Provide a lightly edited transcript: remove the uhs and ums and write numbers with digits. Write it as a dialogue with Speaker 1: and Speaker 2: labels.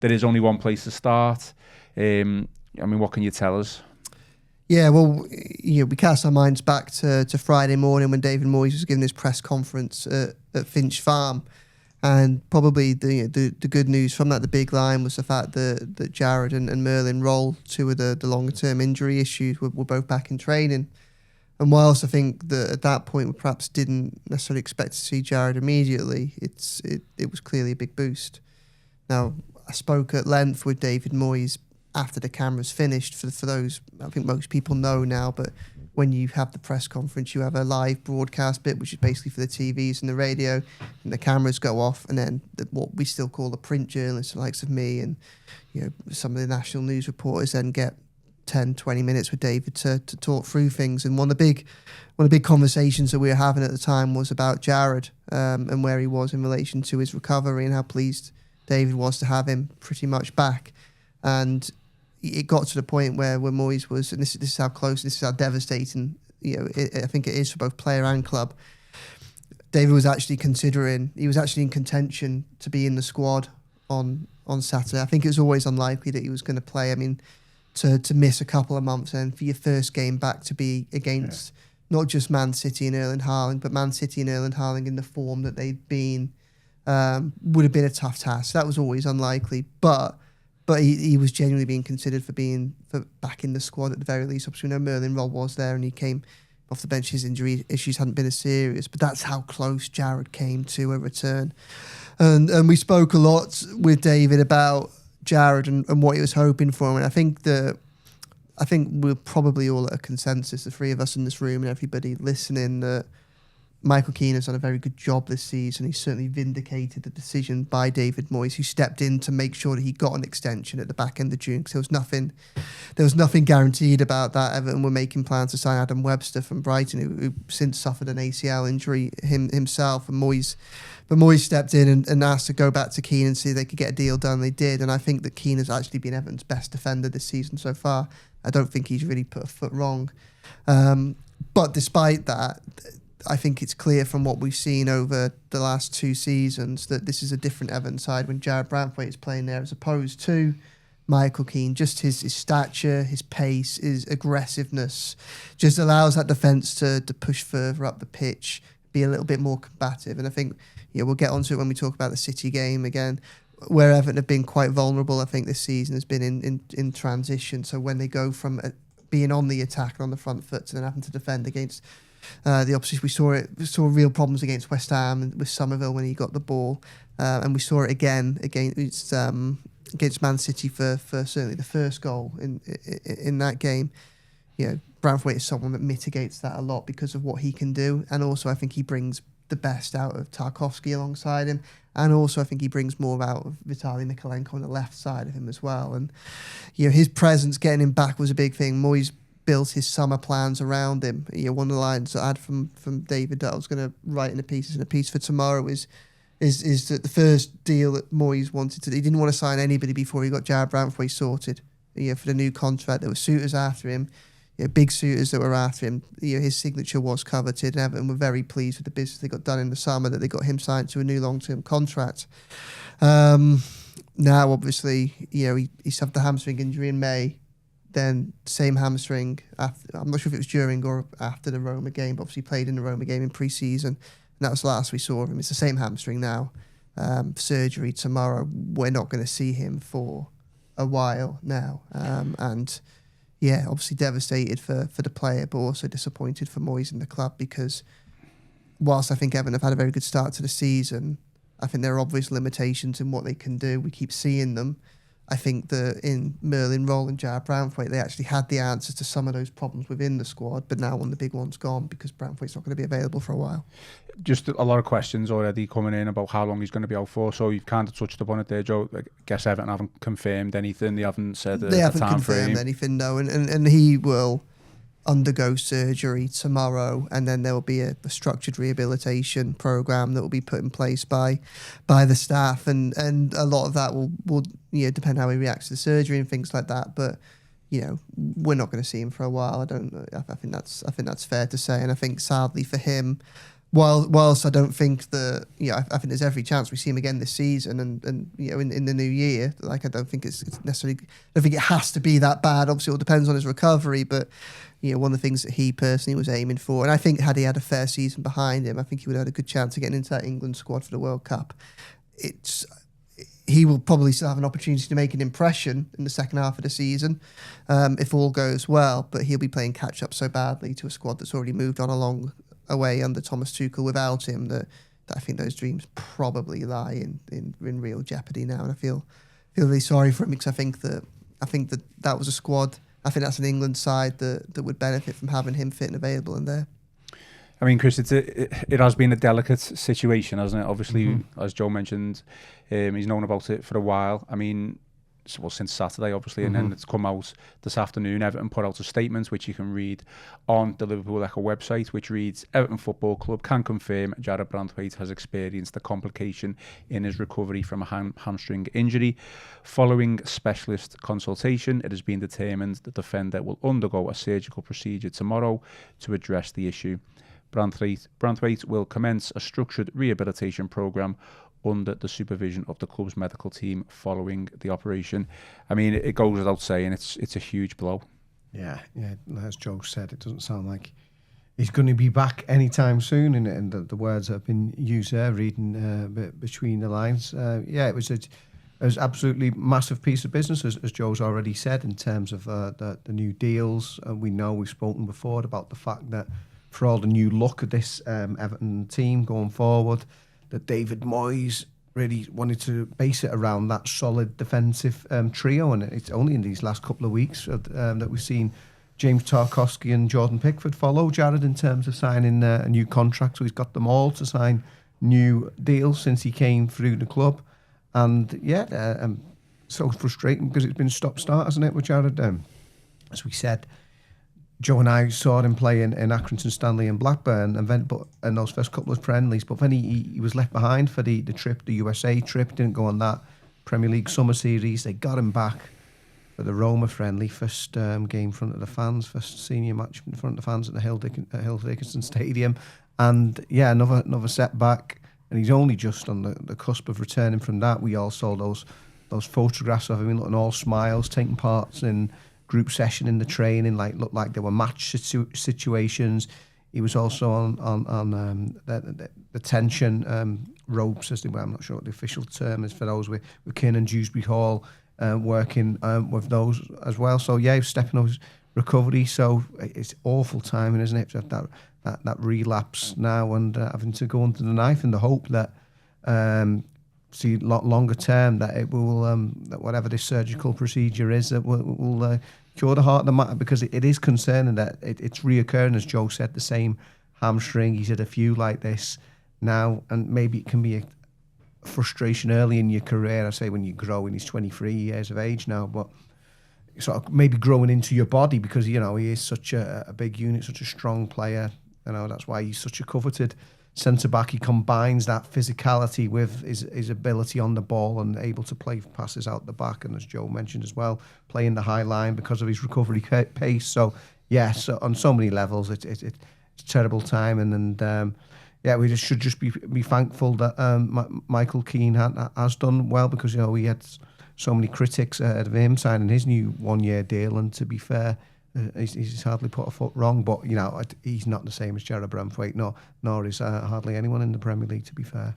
Speaker 1: there is only one place to start. I mean, what can you tell us?
Speaker 2: Yeah, well, we cast our minds back to Friday morning when David Moyes was giving his press conference at Finch Farm. And probably the good news from that, the big line, was the fact that Jarrad and Merlin Roll, two of the longer term injury issues, were both back in training. And whilst I think that at that point we perhaps didn't necessarily expect to see Jarrad immediately, it was clearly a big boost. Now, I spoke at length with David Moyes after the cameras finished. For those, I think most people know now, but when you have the press conference, you have a live broadcast bit, which is basically for the TVs and the radio, and the cameras go off, and then what we still call the print journalists, the likes of me and some of the national news reporters, then get 10, 20 minutes with David to talk through things. And one of the big conversations that we were having at the time was about Jarrad and where he was in relation to his recovery and how pleased David was to have him pretty much back. And it got to the point where Moyes was, and this is how close, this is how devastating, I think it is for both player and club. David was actually in contention to be in the squad on Saturday. I think it was always unlikely that he was going to play. I mean, to miss a couple of months and for your first game back to be against not just Man City and Erling Haaland, but Man City and Erling Haaland in the form that they'd been, would have been a tough task. That was always unlikely, but he was genuinely being considered for back in the squad at the very least. Obviously, we know Merlin Roll was there and he came off the bench. His injury issues hadn't been as serious, but that's how close Jarrad came to a return. And we spoke a lot with David about Jarrad and what he was hoping for him. And I think we're probably all at a consensus, the three of us in this room and everybody listening, that Michael Keane has done a very good job this season. He's certainly vindicated the decision by David Moyes, who stepped in to make sure that he got an extension at the back end of June, because there was nothing guaranteed about that. Everton were making plans to sign Adam Webster from Brighton, who since suffered an ACL injury himself, and Moyes stepped in and asked to go back to Keane and see if they could get a deal done. They did, and I think that Keane has actually been Everton's best defender this season so far. I don't think he's really put a foot wrong. But despite that, I think it's clear from what we've seen over the last two seasons that this is a different Everton side when Jarrad Branthwaite is playing there as opposed to Michael Keane. Just his stature, his pace, his aggressiveness just allows that defence to push further up the pitch, be a little bit more combative. And I think we'll get onto it when we talk about the City game again, where Everton have been quite vulnerable. I think this season has been in transition. So when they go from being on the attack and on the front foot to then having to defend against the opposition, we saw real problems against West Ham and with Somerville when he got the ball, and we saw it again against Man City for certainly the first goal in that game. Branthwaite is someone that mitigates that a lot because of what he can do, and also I think he brings the best out of Tarkowski alongside him, and also I think he brings more out of Vitaly Mykolenko on the left side of him as well. And his presence, getting him back, was a big thing. Moyes built his summer plans around him. One of the lines I had from David that I was going to write in a piece for tomorrow is that the first deal that Moyes wanted to, he didn't want to sign anybody before he got Jarrad Branthwaite sorted. For the new contract, there were suitors after him. Big suitors that were after him. His signature was coveted, and Everton were very pleased with the business they got done in the summer, that they got him signed to a new long-term contract. Now, obviously, he suffered a hamstring injury in May, then same hamstring. I'm not sure if it was during or after the Roma game, but obviously played in the Roma game in pre-season, and that was the last we saw of him. It's the same hamstring now. Surgery tomorrow. We're not going to see him for a while now, and obviously devastated for the player, but also disappointed for Moyes and the club, because whilst I think Everton have had a very good start to the season, I think there are obvious limitations in what they can do. We keep seeing them. I think that in Merlin Roll and Jarrad Branthwaite, they actually had the answers to some of those problems within the squad, but now one of the big one's gone because Branthwaite's not going to be available for a while.
Speaker 1: Just a lot of questions already coming in about how long he's going to be out for. So you've kind of touched upon it there, Joe. I guess Everton haven't confirmed anything. They haven't said
Speaker 2: they haven't confirmed anything, no. And he will undergo surgery tomorrow, and then there will be a structured rehabilitation program that will be put in place by the staff, and a lot of that will depend how he reacts to the surgery and things like that. But we're not going to see him for a while. I think that's fair to say, and I think sadly for him, whilst I don't think that, I think there's every chance we see him again this season, and in the new year. Like, I don't think it's necessarily. I don't think it has to be that bad. Obviously, it all depends on his recovery, but one of the things that he personally was aiming for, and I think had he had a fair season behind him, I think he would have had a good chance of getting into that England squad for the World Cup. He will probably still have an opportunity to make an impression in the second half of the season, if all goes well. But he'll be playing catch up so badly to a squad that's already moved on a long way under Thomas Tuchel without him that I think those dreams probably lie in real jeopardy now. And I feel really sorry for him, because I think that was a squad. I think that's an England side that would benefit from having him fit and available in there.
Speaker 1: I mean, Chris, it has been a delicate situation, hasn't it? Obviously, as Joe mentioned, he's known about it for a while. I mean, since Saturday, obviously, and then it's come out this afternoon. Everton put out a statement, which you can read on the Liverpool Echo website, which reads, Everton Football Club can confirm Jarrad Branthwaite has experienced a complication in his recovery from a hamstring injury. Following specialist consultation, it has been determined the defender will undergo a surgical procedure tomorrow to address the issue. Branthwaite will commence a structured rehabilitation programme under the supervision of the club's medical team following the operation. I mean, it goes without saying, it's a huge blow.
Speaker 3: Yeah, as Joe said, it doesn't sound like he's going to be back anytime soon, and the words that have been used there, reading between the lines. It was absolutely massive piece of business, as Joe's already said, in terms of the new deals. We know we've spoken before about the fact that for all the new look of this Everton team going forward, that David Moyes really wanted to base it around that solid defensive trio, and it's only in these last couple of weeks that we've seen James Tarkowski and Jordan Pickford follow Jarrad in terms of signing a new contract. So he's got them all to sign new deals since he came through the club, and so frustrating because it's been stop-start, hasn't it, with Jarrad? As we said, Joe and I saw him play in Accrington, Stanley and Blackburn, and then in those first couple of friendlies, but then he was left behind for the trip, the USA trip. Didn't go on that Premier League Summer Series. They got him back for the Roma friendly, first game in front of the fans, first senior match in front of the fans at the Hill Dickinson Stadium, and another setback. And he's only just on the cusp of returning from that. We all saw those photographs of him looking all smiles, taking parts in group session in the training, looked like there were match situations. He was also on the tension ropes, as they were. I'm not sure what the official term is for those, with Kiernan Dewsbury Hall working with those as well. So he's stepping up his recovery. So it's awful timing, isn't it? That relapse now, and having to go under the knife in the hope that see longer term that it will that whatever this surgical procedure is, that will cure the heart of the matter, because it is concerning that it's reoccurring, as Joe said, the same hamstring. He's had a few like this now, and maybe it can be a frustration early in your career. I say when you grow, and he's 23 years of age now, but sort of maybe growing into your body, because he is such a big unit, such a strong player. That's why he's such a coveted centre-back. He combines that physicality with his ability on the ball and able to play passes out the back, and as Joe mentioned as well, playing the high line because of his recovery pace. So yes, on so many levels, it's terrible timing, and we should just be thankful that Michael Keane has done well, because he had so many critics ahead of him signing his new 1-year deal, and to be fair, he's hardly put a foot wrong, but he's not the same as Jarrad Branthwaite, nor is hardly anyone in the Premier League, to be fair.